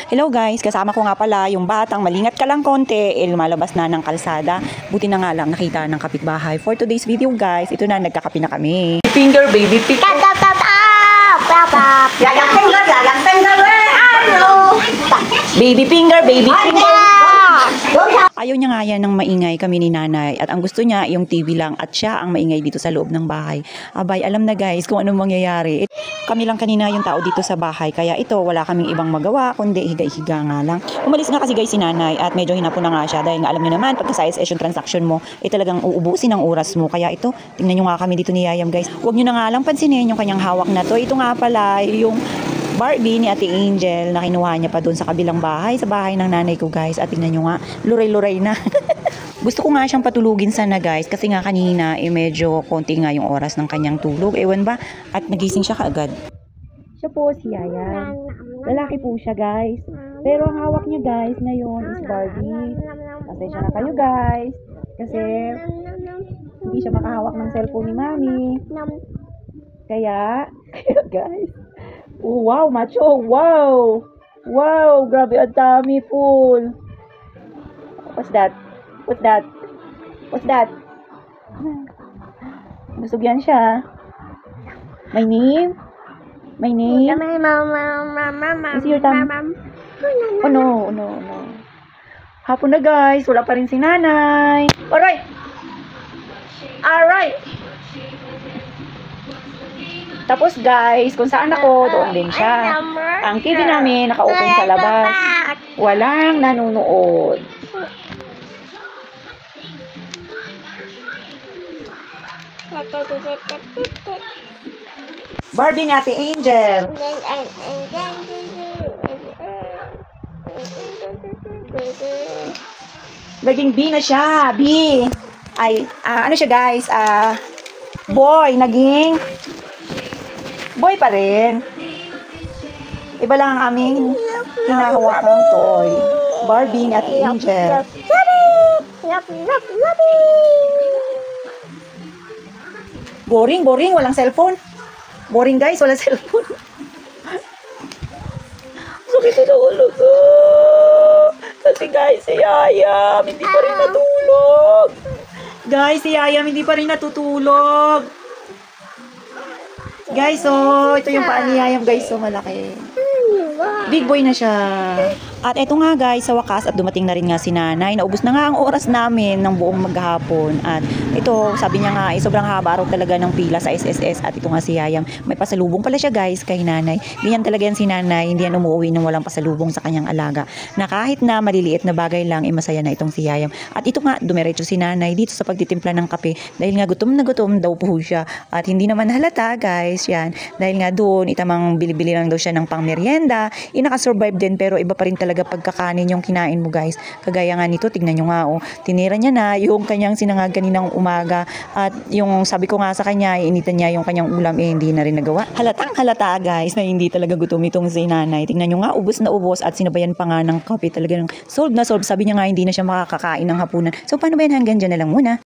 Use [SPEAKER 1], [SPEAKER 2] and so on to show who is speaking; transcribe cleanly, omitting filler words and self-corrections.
[SPEAKER 1] Hello guys, kasama ko nga pala yung batang malingat ka lang konti, lumalabas na ng kalsada. Buti na nga lang nakita ng kapitbahay. For today's video guys, ito na, nagkakapi na kami. Finger, baby finger. Baby finger, baby finger. Ayaw niya nga yan ng maingay kami ni nanay. At ang gusto niya, yung TV lang. At siya ang maingay dito sa loob ng bahay. Abay, alam na guys kung anong mangyayari. Kami lang kanina yung tao dito sa bahay. Kaya ito, wala kaming ibang magawa. Kundi higa-higa nga lang. Umalis nga kasi guys si nanay. At medyo hinapon na nga siya. Dahil nga alam niyo naman, pagka sa SSS yung transaction mo, talagang uubusin ang oras mo. Kaya ito, tingnan nyo nga kami dito ni Yayam guys. Huwag nyo na nga lang pansinin yung kanyang hawak na to. Ito nga pala, yung Barbie ni Ate Angel na kinuha niya pa doon sa kabilang bahay, sa bahay ng nanay ko guys. At tingnan nyo nga, luray-luray na. Gusto ko nga siyang patulugin sana guys kasi nga kanina medyo konti nga yung oras ng kanyang tulog. Ewan ba? At nagising siya kaagad. Siya po si Yaya. Lalaki po siya guys. Pero ang hawak niya guys ngayon is Barbie. Pasensya na kayo guys. Kasi hindi siya makahawak ng cellphone ni Mami. Kaya guys. Oh, wow, macho. Wow. Wow, grabe ang dami pool. What's that? What's that? What's that? Busog yan siya. My name? My name? Is your time? Oh no, no, no. Hapon na guys. Wala pa rin si nanay. Alright. Alright. Tapos guys, kung saan ako, doon din siya. Ang TV namin naka-open sa labas. Walang nanonood. Barbie ni Ate Angel. Naging B na siya. B. Ay, ano siya guys? Boy. Naging boy pa rin. Iba lang ang aming hinahawak ng toy. Barbie ni Ate Angel. Boring, boring. Walang cellphone. Boring guys, walang cellphone. Sakit na ulo ko. Kasi guys, si Yayam hindi pa rin natulog. Guys, si Yayam hindi pa rin natutulog. Guys, so ito yung paa ni Yayam guys, so malaki. Big boy na siya. At eto nga guys, sa wakas at dumating na rin nga si nanay. Naubos na nga ang oras namin ng buong maghapon. At ito, sabi niya nga, sobrang haba araw talaga ng pila sa SSS. At ito nga si Yayam, may pasalubong pala siya guys kay nanay. Ganyan talaga yan si nanay, hindi yan umuwi nang walang pasalubong sa kanyang alaga. Na kahit na maliliit na bagay lang, masaya na itong si Yayam. At ito nga, dumiretso si nanay dito sa pagtitimpla ng kape. Dahil nga gutom na gutom daw po siya. At hindi naman halata guys, yan. Dahil nga doon, itamang bilibili lang daw siya ng pang merienda. Nakasurvive din pero iba pa rin talaga pagkakanin yung kinain mo guys. Kagaya nga nito, tignan nyo nga tinira niya na yung kanyang sinangag kaninang umaga at yung sabi ko nga sa kanya, initan niya yung kanyang ulam hindi na rin nagawa. Halatang halata guys na hindi talaga gutom itong si nanay. Tignan nyo nga, ubos na ubos at sinabayan pa nga ng kape talaga ng solve na solve. Sabi niya nga hindi na siya makakakain ng hapunan. So paano ba yan, hanggang dyan na lang muna.